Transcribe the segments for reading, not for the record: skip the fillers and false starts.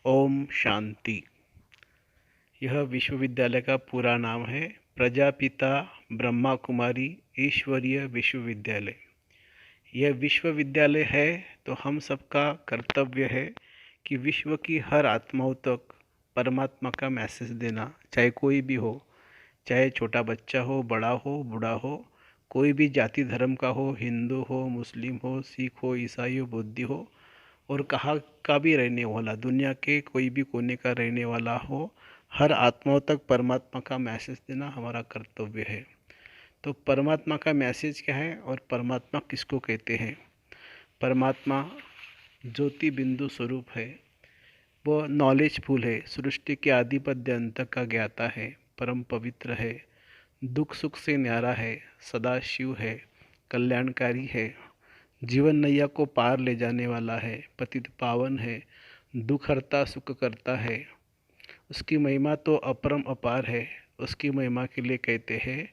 ओम शांति। यह विश्वविद्यालय का पूरा नाम है प्रजापिता ब्रह्मा कुमारी ईश्वरीय विश्वविद्यालय। यह विश्वविद्यालय है तो हम सबका कर्तव्य है कि विश्व की हर आत्माओं तक परमात्मा का मैसेज देना, चाहे कोई भी हो, चाहे छोटा बच्चा हो, बड़ा हो, बूढ़ा हो, कोई भी जाति धर्म का हो, हिंदू हो, मुस्लिम हो, सिख हो, ईसाई हो, बौद्ध हो, और कहाँ का भी रहने वाला, दुनिया के कोई भी कोने का रहने वाला हो, हर आत्माओं तक परमात्मा का मैसेज देना हमारा कर्तव्य है। तो परमात्मा का मैसेज क्या है और परमात्मा किसको कहते हैं? परमात्मा ज्योति बिंदु स्वरूप है, वो नॉलेजफुल है, सृष्टि के आदिपद्य अंत का ज्ञाता है, परम पवित्र है, दुख सुख से न्यारा है, सदा शिव है, कल्याणकारी है, जीवन नैया को पार ले जाने वाला है, पतित पावन है, दुख हरता सुख करता है। उसकी महिमा तो अपरम अपार है। उसकी महिमा के लिए कहते हैं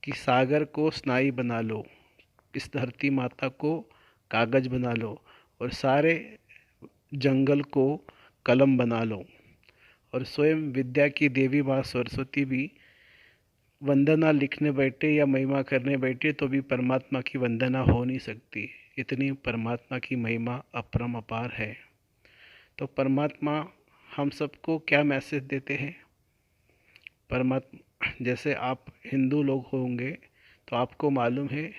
कि सागर को स्नायु बना लो, इस धरती माता को कागज बना लो, और सारे जंगल को कलम बना लो। और स्वयं विद्या की देवी माँ सरस्वती भी वंदना लिखने बैठे या महिमा करने बैठे तो भी परमात्मा की वंदना हो नहीं सकती। इतनी परमात्मा की महिमा अपरम अपार है। तो परमात्मा हम सबको क्या मैसेज देते हैं? परमात्मा, जैसे आप हिंदू लोग होंगे तो आपको मालूम है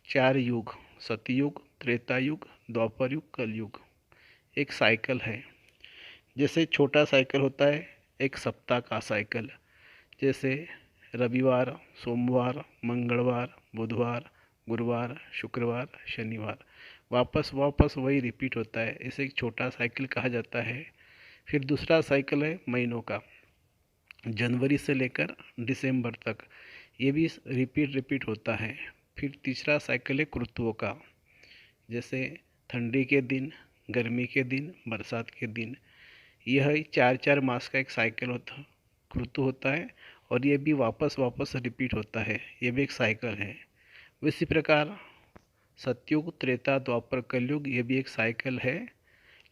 4 युग, सतयुग, त्रेता युग, द्वापर युग, कलयुग, एक साइकिल है। जैसे छोटा साइकिल होता है, एक सप्ताह का साइकिल, जैसे रविवार, सोमवार, मंगलवार, बुधवार, गुरुवार, शुक्रवार, शनिवार, वापस वापस वही रिपीट होता है, इसे एक छोटा साइकिल कहा जाता है। फिर दूसरा साइकिल है महीनों का, जनवरी से लेकर दिसंबर तक, ये भी रिपीट होता है। फिर तीसरा साइकिल है ऋतुओं का, जैसे ठंडी के दिन, गर्मी के दिन, बरसात के दिन। यह 4 मास का एक साइकिल होता, ऋतु होता है, और ये भी वापस वापस रिपीट होता है, ये भी एक साइकिल है। इसी प्रकार सतयुग, त्रेता, द्वापर, कलयुग, ये भी एक साइकिल है।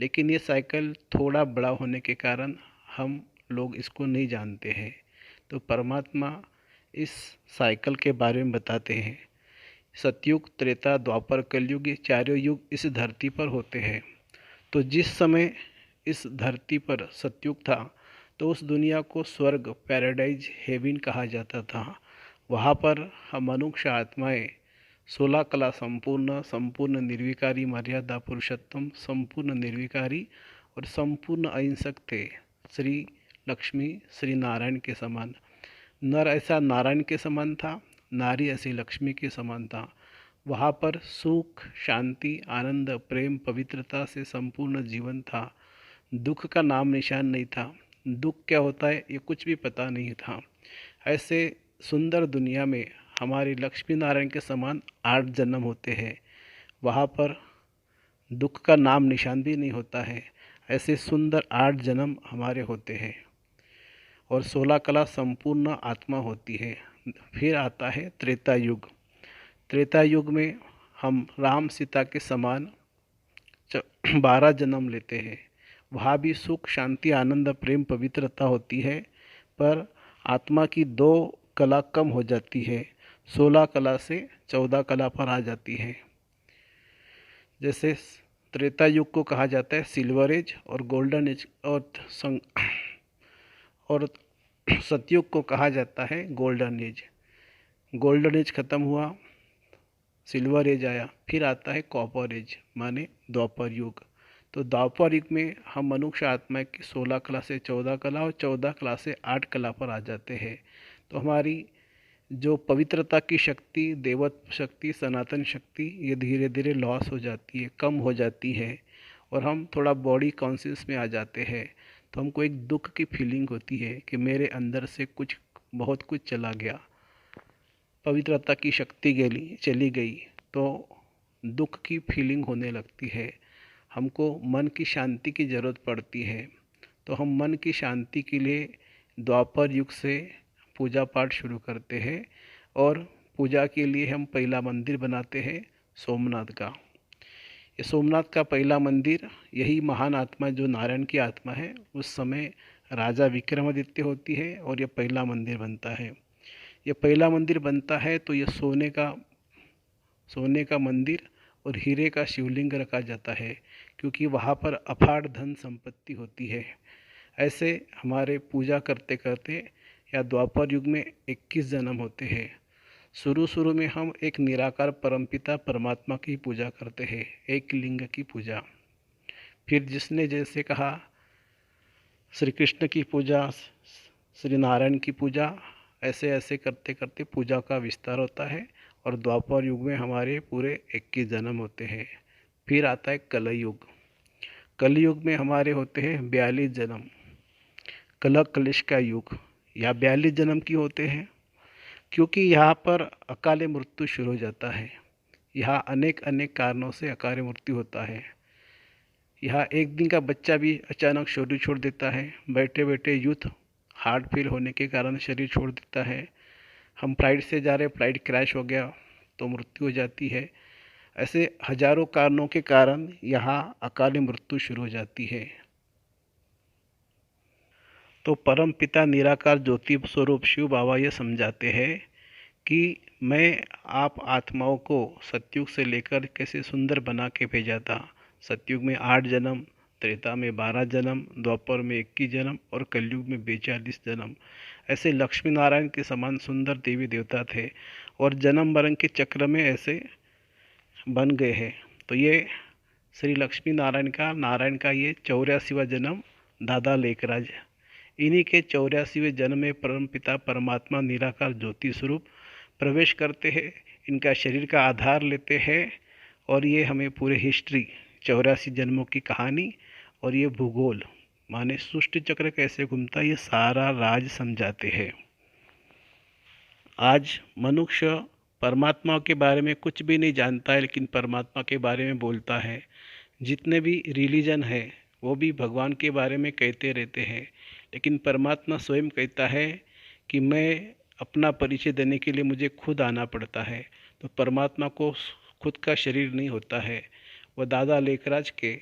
लेकिन ये साइकिल थोड़ा बड़ा होने के कारण हम लोग इसको नहीं जानते हैं। तो परमात्मा इस साइकिल के बारे में बताते हैं। सतयुग, त्रेता, द्वापर, कलयुग, ये चारों युग इस धरती पर होते हैं। तो जिस समय इस धरती पर सतयुग था तो उस दुनिया को स्वर्ग, पैराडाइज, हेवन कहा जाता था। वहाँ पर हम मनुष्य आत्माएं 16 कला संपूर्ण, संपूर्ण निर्विकारी, मर्यादा पुरुषोत्तम, संपूर्ण निर्विकारी और संपूर्ण अहिंसक थे। श्री लक्ष्मी श्री नारायण के समान। नर ऐसा नारायण के समान था, नारी ऐसी लक्ष्मी के समान था। वहाँ पर सुख, शांति, आनंद, प्रेम, पवित्रता से संपूर्ण जीवन था। दुख का नाम निशान नहीं था। दुख क्या होता है ये कुछ भी पता नहीं था। ऐसे सुंदर दुनिया में हमारे लक्ष्मी नारायण के समान 8 जन्म होते हैं। वहाँ पर दुख का नाम निशान भी नहीं होता है। ऐसे सुंदर 8 जन्म हमारे होते हैं, और 16 कला संपूर्ण आत्मा होती है। फिर आता है त्रेता युग। त्रेता युग में हम राम सीता के समान 12 जन्म लेते हैं। वहाँ भी सुख, शांति, आनंद, प्रेम, पवित्रता होती है, पर आत्मा की 2 कला कम हो जाती है, 16 कला से 14 कला पर आ जाती है। जैसे त्रेता युग को कहा जाता है सिल्वर एज, और गोल्डन एज, और सतयुग को कहा जाता है गोल्डन एज। गोल्डन एज ख़त्म हुआ, सिल्वर एज आया, फिर आता है कॉपर एज माने द्वापर युग। तो द्वापर युग में हम मनुष्य आत्मा की 16 कला से 14 कला और 14 कला से 8 कला पर आ जाते हैं। तो हमारी जो पवित्रता की शक्ति, देवत्व शक्ति, सनातन शक्ति, ये धीरे धीरे लॉस हो जाती है, कम हो जाती है, और हम थोड़ा बॉडी कॉन्शियस में आ जाते हैं। तो हमको एक दुख की फीलिंग होती है कि मेरे अंदर से कुछ, बहुत कुछ चला गया, पवित्रता की शक्ति चली गई, तो दुख की फीलिंग होने लगती है। हमको मन की शांति की ज़रूरत पड़ती है। तो हम मन की शांति के लिए द्वापर युग से पूजा पाठ शुरू करते हैं, और पूजा के लिए हम पहला मंदिर बनाते हैं सोमनाथ का। ये सोमनाथ का पहला मंदिर, यही महान आत्मा जो नारायण की आत्मा है, उस समय राजा विक्रमादित्य होती है और ये पहला मंदिर बनता है। ये पहला मंदिर बनता है तो ये सोने का मंदिर और हीरे का शिवलिंग रखा जाता है, क्योंकि वहाँ पर अपार धन संपत्ति होती है। ऐसे हमारे पूजा करते करते या द्वापर युग में 21 जन्म होते हैं। शुरू शुरू में हम एक निराकार परमपिता परमात्मा की पूजा करते हैं, एक लिंग की पूजा। फिर जिसने जैसे कहा, श्री कृष्ण की पूजा, श्री नारायण की पूजा, ऐसे ऐसे करते करते पूजा का विस्तार होता है और द्वापर युग में हमारे पूरे 21 जन्म होते हैं। फिर आता है कलयुग। कलयुग में हमारे होते हैं 42 जन्म, कल कलिश का युग। या 42 जन्म क्यों होते हैं? क्योंकि यहाँ पर अकाल मृत्यु शुरू हो जाता है। यहाँ अनेक अनेक कारणों से अकाल मृत्यु होता है। यहाँ एक दिन का बच्चा भी अचानक शरीर छोड़ देता है, बैठे बैठे यूथ हार्ट फेल होने के कारण शरीर छोड़ देता है। हम फ्लाइट से जा रहे, फ्लाइट क्रैश हो गया तो मृत्यु हो जाती है। ऐसे हजारों कारणों के कारण यहाँ अकाल मृत्यु शुरू हो जाती है। तो परम पिता निराकार ज्योति स्वरूप शिव बाबा ये समझाते हैं कि मैं आप आत्माओं को सतयुग से लेकर कैसे सुंदर बना के भेजा था। सतयुग में 8 जन्म, त्रेता में 12 जन्म, द्वापर में 21 जन्म और कलयुग में 42 जन्म। ऐसे लक्ष्मी नारायण के समान सुंदर देवी देवता थे और जन्म मरण के चक्र में ऐसे बन गए हैं। तो ये श्री लक्ष्मी नारायण का ये 84वां जन्म दादा लेखराज। इन्हीं के 84वें जन्म में परमपिता परमात्मा निराकार ज्योति स्वरूप प्रवेश करते हैं, इनका शरीर का आधार लेते हैं और ये हमें पूरे हिस्ट्री 84 जन्मों की कहानी और ये भूगोल माने सृष्टि चक्र कैसे घूमता, ये सारा राज समझाते हैं। आज मनुष्य परमात्मा के बारे में कुछ भी नहीं जानता है, लेकिन परमात्मा के बारे में बोलता है। जितने भी रिलीजन है वो भी भगवान के बारे में कहते रहते हैं, लेकिन परमात्मा स्वयं कहता है कि मैं अपना परिचय देने के लिए मुझे खुद आना पड़ता है। तो परमात्मा को खुद का शरीर नहीं होता है, वह दादा लेखराज के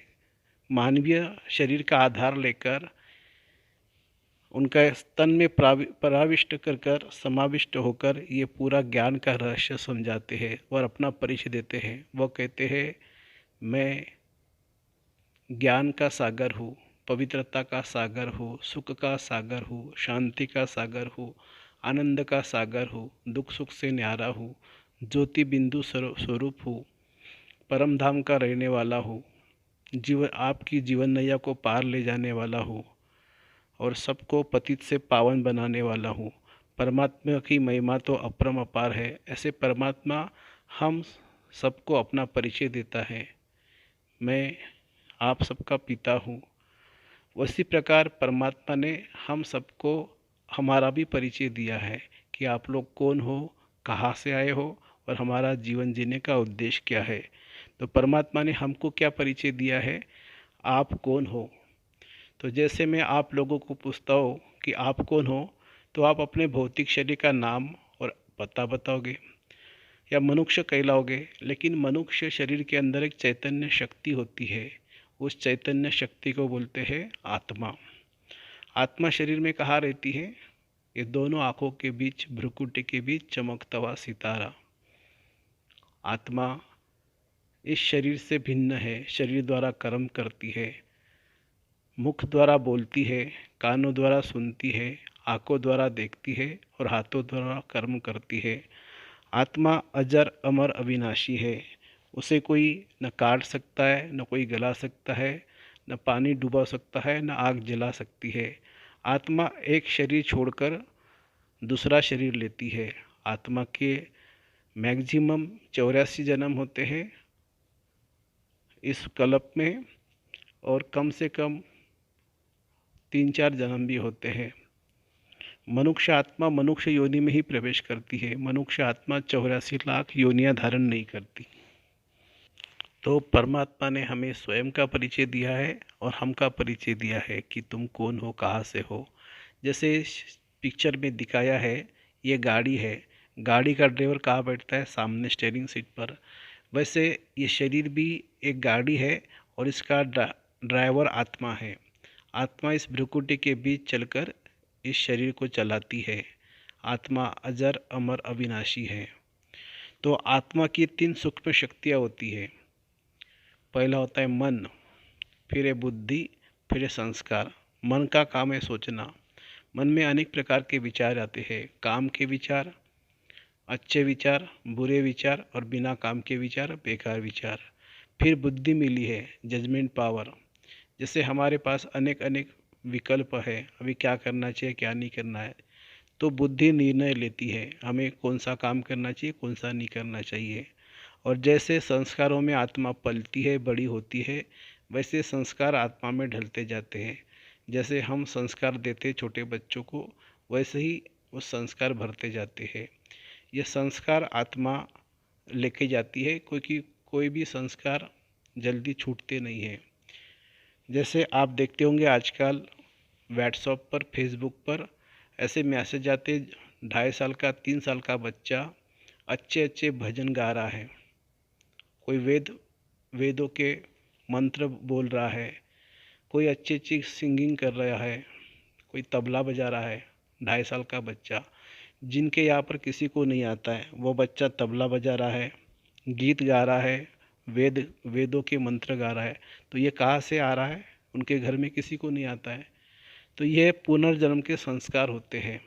मानवीय शरीर का आधार लेकर उनका तन में प्रविष्ट कर कर समाविष्ट होकर ये पूरा ज्ञान का रहस्य समझाते हैं और अपना परिचय देते हैं। वह कहते हैं मैं ज्ञान का सागर हूँ, पवित्रता का सागर हूँ, सुख का सागर हूँ, शांति का सागर हूँ, आनंद का सागर हूँ, दुख सुख से न्यारा हूँ, ज्योति बिंदु स्वरूप हूँ, परम धाम का रहने वाला हूँ, आपकी जीवन नैया को पार ले जाने वाला हूँ और सबको पतित से पावन बनाने वाला हूँ। परमात्मा की महिमा तो अपरम अपार है। ऐसे परमात्मा हम सबको अपना परिचय देता है, मैं आप सबका पिता हूँ। उसी प्रकार परमात्मा ने हम सबको हमारा भी परिचय दिया है कि आप लोग कौन हो, कहाँ से आए हो और हमारा जीवन जीने का उद्देश्य क्या है। तो परमात्मा ने हमको क्या परिचय दिया है, आप कौन हो। तो जैसे मैं आप लोगों को पूछता हूँ कि आप कौन हो, तो आप अपने भौतिक शरीर का नाम और पता बताओगे या मनुष्य कहलाओगे। लेकिन मनुष्य शरीर के अंदर एक चैतन्य शक्ति होती है, उस चैतन्य शक्ति को बोलते हैं आत्मा। आत्मा शरीर में कहाँ रहती है? ये दोनों आँखों के बीच, भ्रुकुटी के बीच चमकता हुआ सितारा। आत्मा इस शरीर से भिन्न है, शरीर द्वारा कर्म करती है, मुख द्वारा बोलती है, कानों द्वारा सुनती है, आँखों द्वारा देखती है और हाथों द्वारा कर्म करती है। आत्मा अजर अमर अविनाशी है, उसे कोई न काट सकता है, न कोई गला सकता है, न पानी डुबा सकता है, न आग जला सकती है। आत्मा एक शरीर छोड़कर दूसरा शरीर लेती है। आत्मा के मैक्सिमम 84 जन्म होते हैं इस कल्प में और कम से कम 3-4 जन्म भी होते हैं। मनुष्य आत्मा मनुष्य योनि में ही प्रवेश करती है। मनुष्य आत्मा 84 लाख योनियां धारण नहीं करती। तो परमात्मा ने हमें स्वयं का परिचय दिया है और हम का परिचय दिया है कि तुम कौन हो, कहाँ से हो। जैसे पिक्चर में दिखाया है, ये गाड़ी है, गाड़ी का ड्राइवर कहाँ बैठता है? सामने स्टीयरिंग सीट पर। वैसे ये शरीर भी एक गाड़ी है और इसका ड्राइवर आत्मा है। आत्मा इस भ्रुकुटी के बीच चलकर इस शरीर को चलाती है। आत्मा अजर अमर अविनाशी है। तो आत्मा की 3 सूक्ष्म शक्तियाँ होती है। पहला होता है मन, फिर है बुद्धि, फिर है संस्कार। मन का काम है सोचना। मन में अनेक प्रकार के विचार आते हैं। काम के विचार, अच्छे विचार, बुरे विचार और बिना काम के विचार, बेकार विचार। फिर बुद्धि मिली है, जजमेंट पावर। जैसे हमारे पास अनेक अनेक विकल्प है, अभी क्या करना चाहिए क्या नहीं करना है, तो बुद्धि निर्णय लेती है हमें कौन सा काम करना चाहिए कौन सा नहीं करना चाहिए। और जैसे संस्कारों में आत्मा पलती है, बड़ी होती है, वैसे संस्कार आत्मा में ढलते जाते हैं। जैसे हम संस्कार देते छोटे बच्चों को, वैसे ही वो संस्कार भरते जाते हैं। ये संस्कार आत्मा लेके जाती है, क्योंकि कोई भी संस्कार जल्दी छूटते नहीं हैं। जैसे आप देखते होंगे आजकल व्हाट्सएप पर, फेसबुक पर ऐसे मैसेज आते, 2.5 साल का 3 साल का बच्चा अच्छे अच्छे भजन गा रहा है, कोई वेदों के मंत्र बोल रहा है, कोई अच्छी अच्छी सिंगिंग कर रहा है, कोई तबला बजा रहा है। 2.5 साल का बच्चा, जिनके यहाँ पर किसी को नहीं आता है, वो बच्चा तबला बजा रहा है, गीत गा रहा है, वेदों के मंत्र गा रहा है। तो ये कहाँ से आ रहा है? उनके घर में किसी को नहीं आता है। तो ये पुनर्जन्म के संस्कार होते हैं।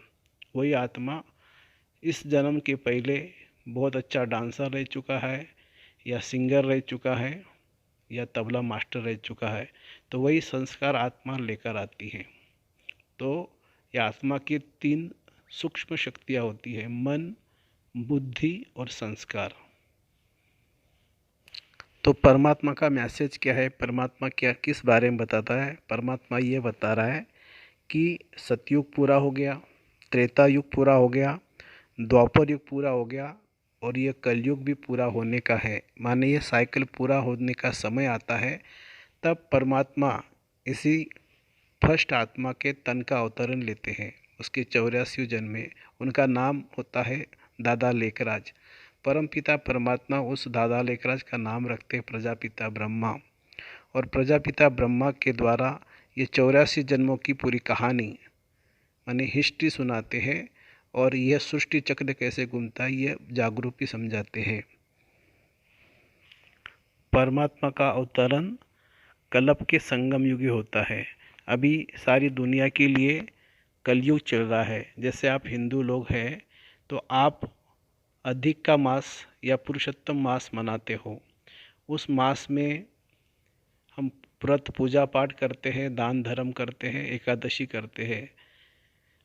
वही आत्मा इस जन्म के पहले बहुत अच्छा डांसर रह चुका है, या सिंगर रह चुका है, या तबला मास्टर रह चुका है, तो वही संस्कार आत्मा लेकर आती है। तो ये आत्मा की 3 सूक्ष्म शक्तियाँ होती है, मन, बुद्धि और संस्कार। तो परमात्मा का मैसेज क्या है? परमात्मा क्या किस बारे में बताता है? परमात्मा ये बता रहा है कि सतयुग पूरा हो गया, त्रेता युग पूरा हो गया, द्वापर युग पूरा हो गया, और ये कलयुग भी पूरा होने का है। माने ये साइकिल पूरा होने का समय आता है, तब परमात्मा इसी फर्स्ट आत्मा के तन का अवतरण लेते हैं। उसके 84 जन्म में उनका नाम होता है दादा लेखराज। परमपिता परमात्मा उस दादा लेखराज का नाम रखते हैं प्रजापिता ब्रह्मा, और प्रजापिता ब्रह्मा के द्वारा ये 84 जन्मों की पूरी कहानी माने हिस्ट्री सुनाते हैं, और यह सृष्टि चक्र कैसे घूमता है ये जागरूक समझाते हैं। परमात्मा का अवतरण कल्प के संगम युग होता है। अभी सारी दुनिया के लिए कलयुग चल रहा है। जैसे आप हिंदू लोग हैं, तो आप अधिक का मास या पुरुषोत्तम मास मनाते हो। उस मास में हम व्रत पूजा पाठ करते हैं, दान धर्म करते हैं, एकादशी करते हैं।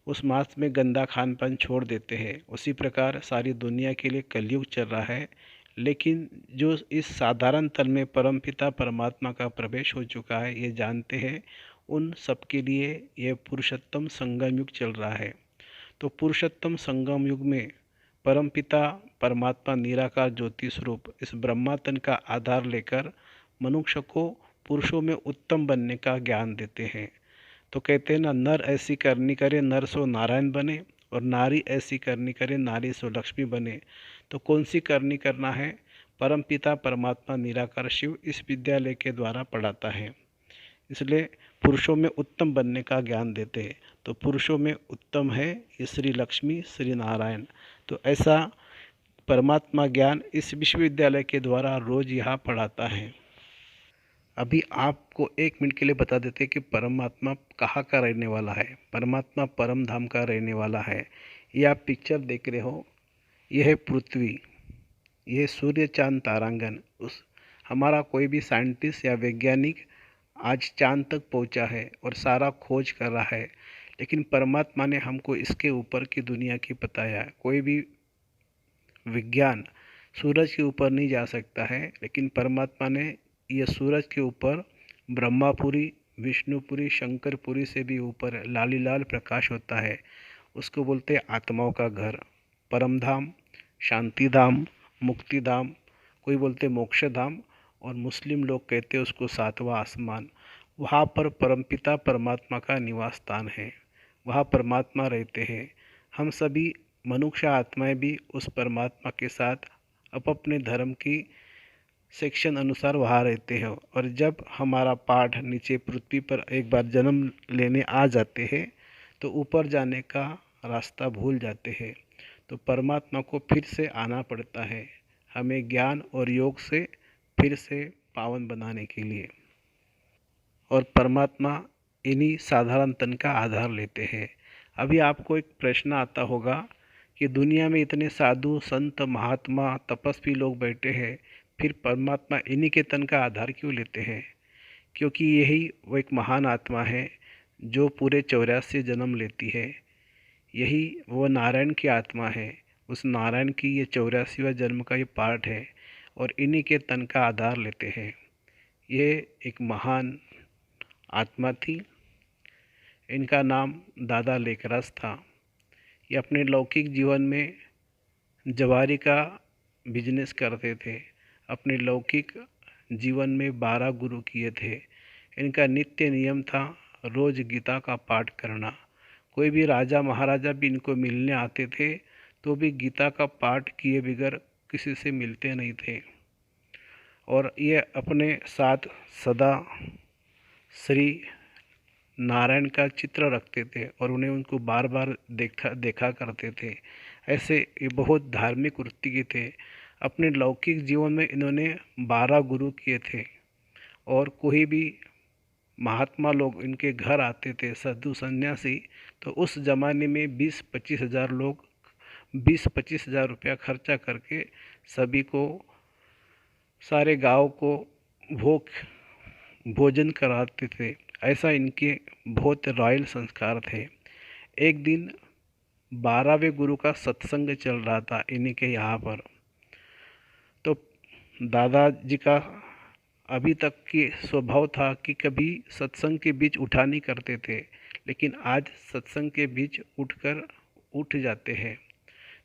उस मास में गंदा खान पान छोड़ देते हैं। उसी प्रकार सारी दुनिया के लिए कलयुग चल रहा है। लेकिन जो इस साधारण तल में परमपिता परमात्मा का प्रवेश हो चुका है, ये जानते हैं, उन सबके लिए यह पुरुषोत्तम संगम युग चल रहा है। तो पुरुषोत्तम संगम युग में परमपिता परमात्मा निराकार ज्योति स्वरूप इस ब्रह्मातन का आधार लेकर मनुष्य को पुरुषों में उत्तम बनने का ज्ञान देते हैं। तो कहते हैं ना, नर ऐसी करनी करे नर सो नारायण बने, और नारी ऐसी करनी करे नारी सो लक्ष्मी बने। तो कौन सी करनी करना है? परमपिता परमात्मा निराकार शिव इस विद्यालय के द्वारा पढ़ाता है, इसलिए पुरुषों में उत्तम बनने का ज्ञान देते हैं। तो पुरुषों में उत्तम है ये श्री लक्ष्मी श्री नारायण। तो ऐसा परमात्मा ज्ञान इस विश्वविद्यालय के द्वारा रोज यहाँ पढ़ाता है। अभी आपको 1 मिनट के लिए बता देते हैं कि परमात्मा कहाँ का रहने वाला है। परमात्मा परम धाम का रहने वाला है। ये आप पिक्चर देख रहे हो, यह है पृथ्वी, यह सूर्य चांद तारांगन। उस हमारा कोई भी साइंटिस्ट या वैज्ञानिक आज चांद तक पहुंचा है और सारा खोज कर रहा है, लेकिन परमात्मा ने हमको इसके ऊपर की दुनिया की बताया है। कोई भी विज्ञान सूरज के ऊपर नहीं जा सकता है, लेकिन परमात्मा ने यह सूरज के ऊपर ब्रह्मापुरी, विष्णुपुरी, शंकरपुरी से भी ऊपर लाली लाल प्रकाश होता है। उसको बोलते हैं आत्माओं का घर, परम धाम, शांति धाम, मुक्ति धाम, कोई बोलते मोक्ष धाम, और मुस्लिम लोग कहते हैं उसको 7वां आसमान। वहाँ पर परमपिता परमात्मा का निवास स्थान है, वहाँ परमात्मा रहते हैं। हम सभी मनुष्य आत्माएं भी उस परमात्मा के साथ अपने धर्म की सेक्शन अनुसार वहाँ रहते हैं, और जब हमारा पाठ नीचे पृथ्वी पर एक बार जन्म लेने आ जाते हैं तो ऊपर जाने का रास्ता भूल जाते हैं। तो परमात्मा को फिर से आना पड़ता है, हमें ज्ञान और योग से फिर से पावन बनाने के लिए। और परमात्मा इन्हीं साधारण तन का आधार लेते हैं। अभी आपको एक प्रश्न आता होगा कि दुनिया में इतने साधु संत महात्मा तपस्वी लोग बैठे हैं, फिर परमात्मा इन्हीं के तन का आधार क्यों लेते हैं? क्योंकि यही वो एक महान आत्मा है जो पूरे 84 जन्म लेती है। यही वो नारायण की आत्मा है, उस नारायण की ये 84वां जन्म का ये पार्ट है, और इन्हीं के तन का आधार लेते हैं। ये एक महान आत्मा थी। इनका नाम दादा लेकराज था। ये अपने लौकिक जीवन में जवारी का बिजनेस करते थे। अपने लौकिक जीवन में 12 गुरु किए थे। इनका नित्य नियम था रोज गीता का पाठ करना। कोई भी राजा महाराजा भी इनको मिलने आते थे तो भी गीता का पाठ किए बगैर किसी से मिलते नहीं थे। और ये अपने साथ सदा श्री नारायण का चित्र रखते थे और उन्हें उनको बार बार देखा करते थे। ऐसे ये बहुत धार्मिक वृत्ति के थे। अपने लौकिक जीवन में इन्होंने 12 गुरु किए थे, और कोई भी महात्मा लोग इनके घर आते थे, साधु सन्यासी, तो उस ज़माने में 20-25 हज़ार लोग 20-25 हज़ार रुपया खर्चा करके सभी को, सारे गांव को भोजन कराते थे। ऐसा इनके बहुत रॉयल संस्कार थे। एक दिन 12वें गुरु का सत्संग चल रहा था इन्हीं के यहाँ पर। तो दादाजी का अभी तक की स्वभाव था कि कभी सत्संग के बीच उठा नहीं करते थे, लेकिन आज सत्संग के बीच उठ जाते हैं।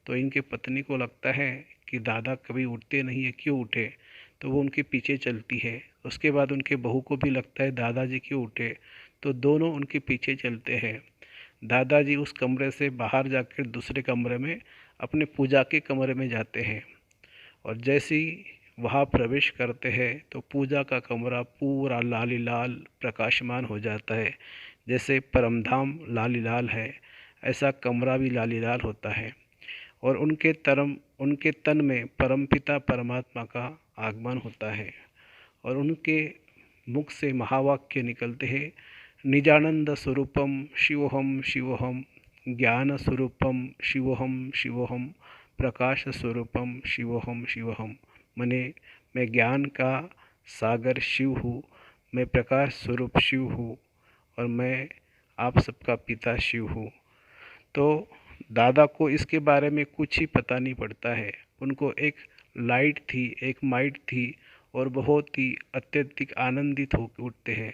तो इनके पत्नी को लगता है कि दादा कभी उठते नहीं है, क्यों उठे? तो वो उनके पीछे चलती है। उसके बाद उनके बहू को भी लगता है दादाजी क्यों उठे, तो दोनों उनके पीछे चलते हैं। दादाजी उस कमरे से बाहर जाकर दूसरे कमरे में, अपने पूजा के कमरे में जाते हैं, और जैसे ही वहाँ प्रवेश करते हैं तो पूजा का कमरा पूरा लाली लाल प्रकाशमान हो जाता है। जैसे परमधाम लाली लाल है, ऐसा कमरा भी लाली लाल होता है। और उनके तन में परमपिता परमात्मा का आगमन होता है, और उनके मुख से महावाक्य निकलते हैं। निजानंद स्वरूपम शिवोहम शिवोहम, ज्ञान स्वरूपम शिवोहम शिवोहम, प्रकाश स्वरूपम शिवोहम शिवोहम। मने मैं ज्ञान का सागर शिव हूँ, मैं प्रकाश स्वरूप शिव हूँ, और मैं आप सबका पिता शिव हूँ। तो दादा को इसके बारे में कुछ ही पता नहीं पड़ता है। उनको एक लाइट थी, एक माइट थी, और बहुत ही अत्यधिक आनंदित हो उठते हैं,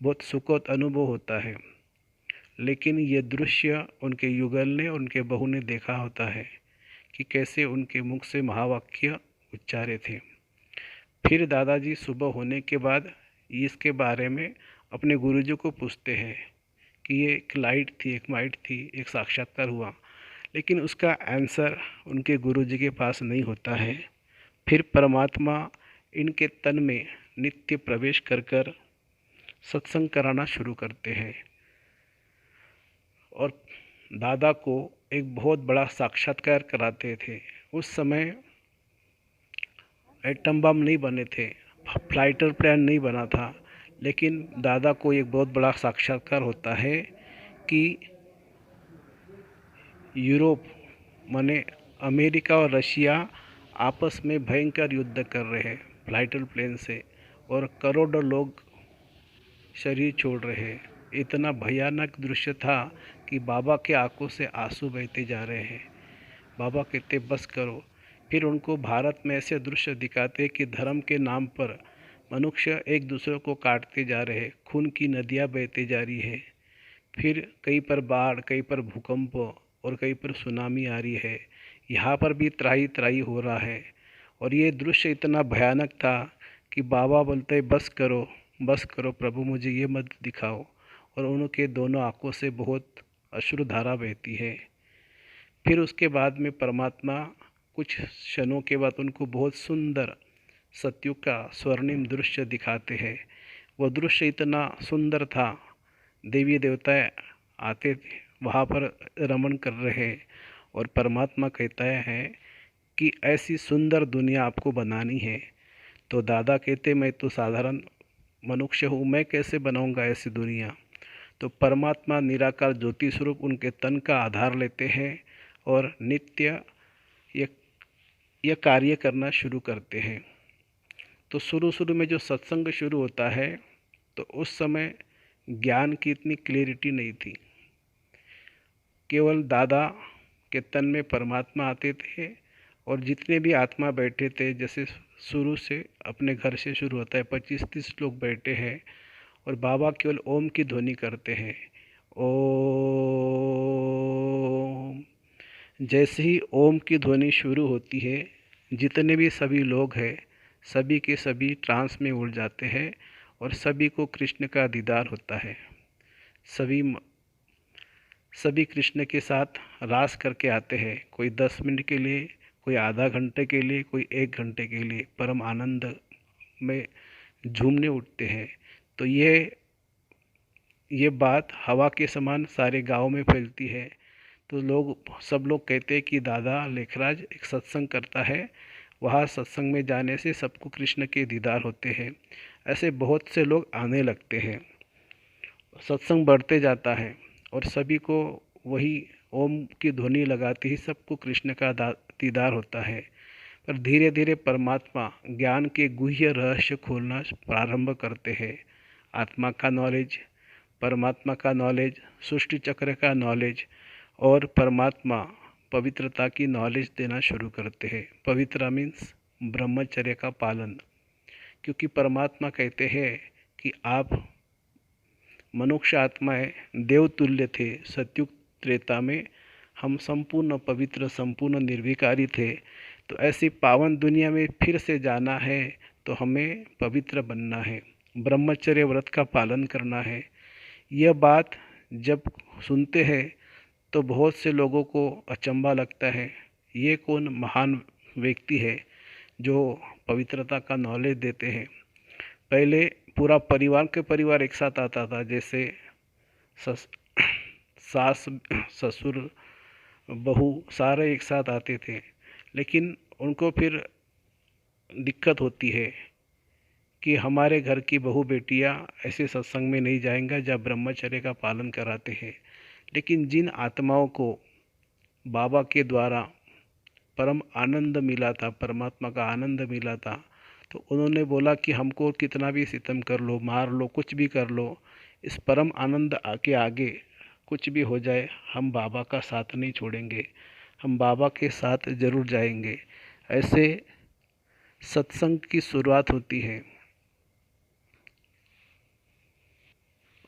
बहुत सुखद अनुभव होता है। लेकिन ये दृश्य उनके युगल ने, उनके बहू ने देखा होता है कि कैसे उनके मुख से महावाक्य उच्चारे थे। फिर दादाजी सुबह होने के बाद इसके बारे में अपने गुरुजी को पूछते हैं कि ये एक लाइट थी, एक माइट थी, एक साक्षात्कार हुआ, लेकिन उसका आंसर उनके गुरुजी के पास नहीं होता है। फिर परमात्मा इनके तन में नित्य प्रवेश कर सत्संग कराना शुरू करते हैं, और दादा को एक बहुत बड़ा साक्षात्कार कराते थे। उस समय एटम बम नहीं बने थे, फ्लाइटर प्लान नहीं बना था, लेकिन दादा को एक बहुत बड़ा साक्षात्कार होता है कि यूरोप माने अमेरिका और रशिया आपस में भयंकर युद्ध कर रहे हैं फ्लाइटर प्लेन से, और करोड़ों लोग शरीर छोड़ रहे हैं। इतना भयानक दृश्य था कि बाबा के आंखों से आंसू बहते जा रहे हैं। बाबा कहते बस करो। फिर उनको भारत में ऐसे दृश्य दिखाते कि धर्म के नाम पर मनुष्य एक दूसरे को काटते जा रहे हैं, खून की नदियाँ बहती जा रही है। फिर कहीं पर बाढ़, कहीं पर भूकंप, और कहीं पर सुनामी आ रही है। यहाँ पर भी त्राही त्राही हो रहा है, और ये दृश्य इतना भयानक था कि बाबा बोलते बस करो प्रभु, मुझे ये मत दिखाओ। और उनके दोनों आंखों से बहुत अश्रुधारा बहती है। फिर उसके बाद में परमात्मा कुछ क्षणों के बाद उनको बहुत सुंदर सतयुग का स्वर्णिम दृश्य दिखाते हैं। वो दृश्य इतना सुंदर था, देवी देवता आते थे, वहाँ पर रमण कर रहे हैं, और परमात्मा कहता है कि ऐसी सुंदर दुनिया आपको बनानी है। तो दादा कहते मैं तो साधारण मनुष्य हूँ, मैं कैसे बनाऊंगा ऐसी दुनिया। तो परमात्मा निराकार ज्योति स्वरूप उनके तन का आधार लेते हैं और नित्य ये यह कार्य करना शुरू करते हैं। तो शुरू शुरू में जो सत्संग शुरू होता है, तो उस समय ज्ञान की इतनी क्लियरिटी नहीं थी। केवल दादा के तन में परमात्मा आते थे, और जितने भी आत्मा बैठे थे, जैसे शुरू से अपने घर से शुरू होता है, 25-30 लोग बैठे हैं, और बाबा केवल ओम की ध्वनि करते हैं। ओम। जैसे ही ओम की ध्वनि शुरू होती है, जितने भी सभी लोग हैं, सभी के सभी ट्रांस में उड़ जाते हैं, और सभी को कृष्ण का दीदार होता है। सभी सभी कृष्ण के साथ रास करके आते हैं, कोई 10 मिनट के लिए, कोई आधा घंटे के लिए, कोई 1 घंटे के लिए, परम आनंद में झूमने उठते हैं। तो ये बात हवा के समान सारे गांव में फैलती है। तो सब लोग कहते हैं कि दादा लेखराज एक सत्संग करता है, वहाँ सत्संग में जाने से सबको कृष्ण के दीदार होते हैं। ऐसे बहुत से लोग आने लगते हैं, सत्संग बढ़ते जाता है, और सभी को वही ओम की ध्वनि लगाते ही सबको कृष्ण का दीदार होता है। पर धीरे धीरे परमात्मा ज्ञान के गुह्य रहस्य खोलना प्रारंभ करते हैं। आत्मा का नॉलेज, परमात्मा का नॉलेज, सृष्टि चक्र का नॉलेज, और परमात्मा पवित्रता की नॉलेज देना शुरू करते हैं। पवित्र मीन्स ब्रह्मचर्य का पालन, क्योंकि परमात्मा कहते हैं कि आप मनुष्य आत्माएं देवतुल्य थे। सतयुग त्रेता में हम संपूर्ण पवित्र, संपूर्ण निर्विकारी थे। तो ऐसी पावन दुनिया में फिर से जाना है, तो हमें पवित्र बनना है, ब्रह्मचर्य व्रत का पालन करना है। यह बात जब सुनते हैं तो बहुत से लोगों को अचंभा लगता है, ये कौन महान व्यक्ति है जो पवित्रता का नॉलेज देते हैं। पहले पूरा परिवार के परिवार एक साथ आता था, जैसे सस सास ससुर बहू सारे एक साथ आते थे, लेकिन उनको फिर दिक्कत होती है कि हमारे घर की बहू बेटियां ऐसे सत्संग में नहीं जाएंगा जब ब्रह्मचर्य का पालन कराते हैं। लेकिन जिन आत्माओं को बाबा के द्वारा परम आनंद मिला था, परमात्मा का आनंद मिला था, तो उन्होंने बोला कि हमको कितना भी सितम कर लो, मार लो, कुछ भी कर लो, इस परम आनंद के आगे कुछ भी हो जाए, हम बाबा का साथ नहीं छोड़ेंगे, हम बाबा के साथ ज़रूर जाएंगे। ऐसे सत्संग की शुरुआत होती है।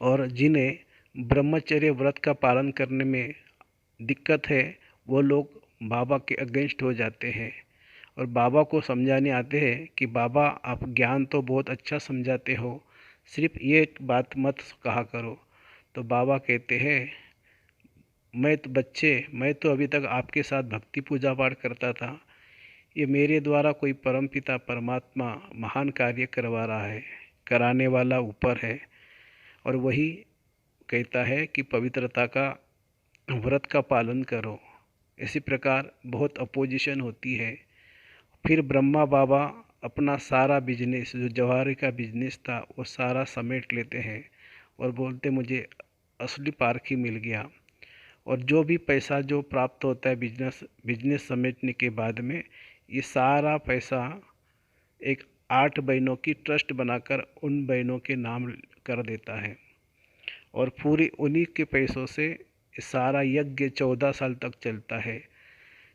और जिन्हें ब्रह्मचर्य व्रत का पालन करने में दिक्कत है, वो लोग बाबा के अगेंस्ट हो जाते हैं, और बाबा को समझाने आते हैं कि बाबा आप ज्ञान तो बहुत अच्छा समझाते हो, सिर्फ ये बात मत कहा करो। तो बाबा कहते हैं मैं तो अभी तक आपके साथ भक्ति पूजा पाठ करता था, ये मेरे द्वारा कोई परमपिता परमात्मा महान कार्य करवा रहा है, कराने वाला ऊपर है, और वही कहता है कि पवित्रता का व्रत का पालन करो। इसी प्रकार बहुत अपोजिशन होती है। फिर ब्रह्मा बाबा अपना सारा बिजनेस, जो जवाहरी का बिजनेस था, वो सारा समेट लेते हैं और बोलते मुझे असली पार्क ही मिल गया। और जो भी पैसा जो प्राप्त होता है बिजनेस समेटने के बाद में, ये सारा पैसा एक 8 बहनों की ट्रस्ट बनाकर उन बहनों के नाम कर देता है, और पूरी उन्हीं के पैसों से सारा यज्ञ 14 साल तक चलता है।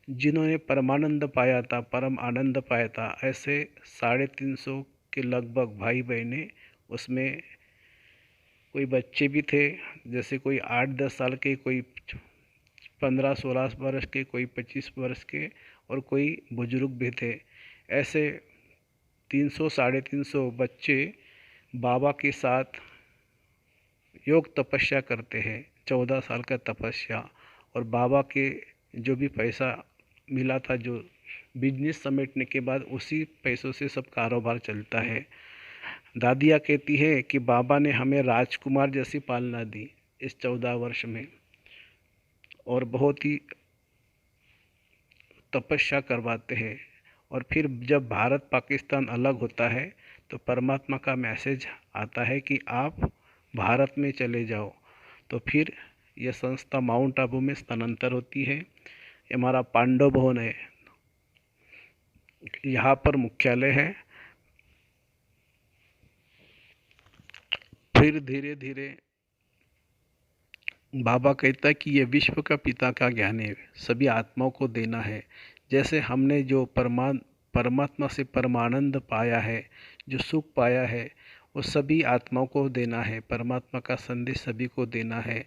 जिन्होंने परमानंद पाया था, परम आनंद पाया था, ऐसे 350 के लगभग भाई बहनें, उसमें कोई बच्चे भी थे, जैसे कोई 8-10 साल के, कोई 15-16 वर्ष के, कोई 25 वर्ष के, और कोई बुजुर्ग भी थे। ऐसे 300-350 बच्चे बाबा के साथ योग तपस्या करते हैं, 14 साल का तपस्या। और बाबा के जो भी पैसा मिला था, जो बिजनेस समेटने के बाद उसी पैसों से सब कारोबार चलता है। दादियाँ कहती है कि बाबा ने हमें राजकुमार जैसी पालना दी इस 14 वर्ष में, और बहुत ही तपस्या करवाते हैं। और फिर जब भारत पाकिस्तान अलग होता है तो परमात्मा का मैसेज आता है कि आप भारत में चले जाओ। तो फिर यह संस्था माउंट आबू में स्थानांतर होती है। ये हमारा पांडव भवन है, यहाँ पर मुख्यालय है। फिर धीरे धीरे बाबा कहता है कि ये विश्व का पिता का ज्ञान है, सभी आत्माओं को देना है। जैसे हमने जो परमात्मा से परमानंद पाया है, जो सुख पाया है, वो सभी आत्माओं को देना है। परमात्मा का संदेश सभी को देना है।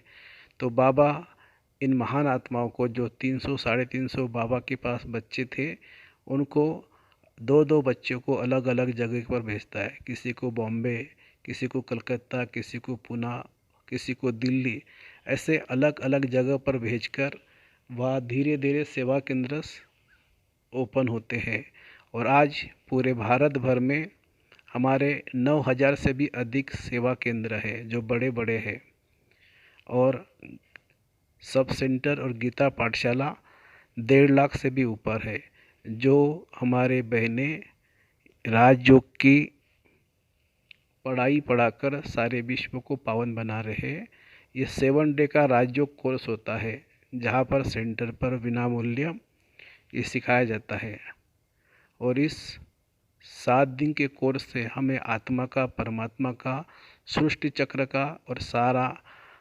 तो बाबा इन महान आत्माओं को, जो 300 350 बाबा के पास बच्चे थे, उनको दो दो बच्चों को अलग अलग जगह पर भेजता है। किसी को बॉम्बे, किसी को कलकत्ता, किसी को पूना, किसी को दिल्ली, ऐसे अलग अलग जगह पर भेजकर वह धीरे धीरे सेवा केंद्र ओपन होते हैं। और आज पूरे भारत भर में हमारे 9,000 से भी अधिक सेवा केंद्र है जो बड़े बड़े हैं। और सब सेंटर और गीता पाठशाला 1.5 लाख से भी ऊपर है, जो हमारे बहनें राजयोग की पढ़ाई पढ़ाकर सारे विश्व को पावन बना रहे हैं। ये 7 डे का राजयोग कोर्स होता है, जहाँ पर सेंटर पर बिना मूल्य ये सिखाया जाता है। और इस 7 दिन के कोर्स से हमें आत्मा का, परमात्मा का, सृष्टि चक्र का और सारा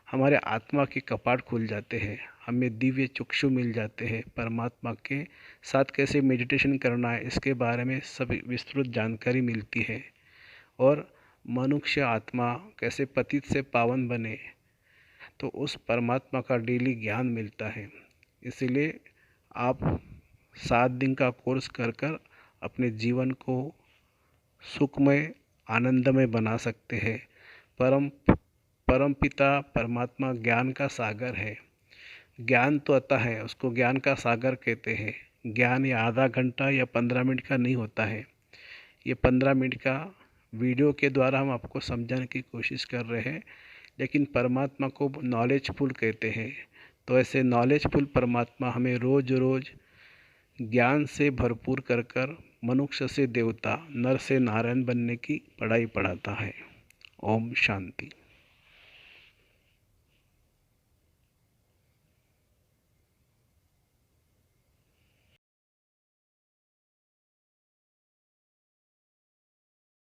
हमारे आत्मा के कपाट खुल जाते हैं। हमें दिव्य चक्षु मिल जाते हैं। परमात्मा के साथ कैसे मेडिटेशन करना है इसके बारे में सभी विस्तृत जानकारी मिलती है। और मनुष्य आत्मा कैसे पतित से पावन बने, तो उस परमात्मा का डेली ज्ञान मिलता है। इसीलिए आप 7 दिन का कोर्स कर कर अपने जीवन को सुखमय, आनंदमय बना सकते हैं। परमपिता परमात्मा ज्ञान का सागर है। ज्ञान तो आता है, उसको ज्ञान का सागर कहते हैं। ज्ञान ये आधा घंटा या 15 मिनट का नहीं होता है। ये 15 मिनट का वीडियो के द्वारा हम आपको समझाने की कोशिश कर रहे हैं, लेकिन परमात्मा को नॉलेजफुल कहते हैं। तो ऐसे नॉलेजफुल परमात्मा हमें रोज़ रोज़ ज्ञान से भरपूर कर कर मनुष्य से देवता, नर से नारायण बनने की पढ़ाई पढ़ाता है। ओम शांति।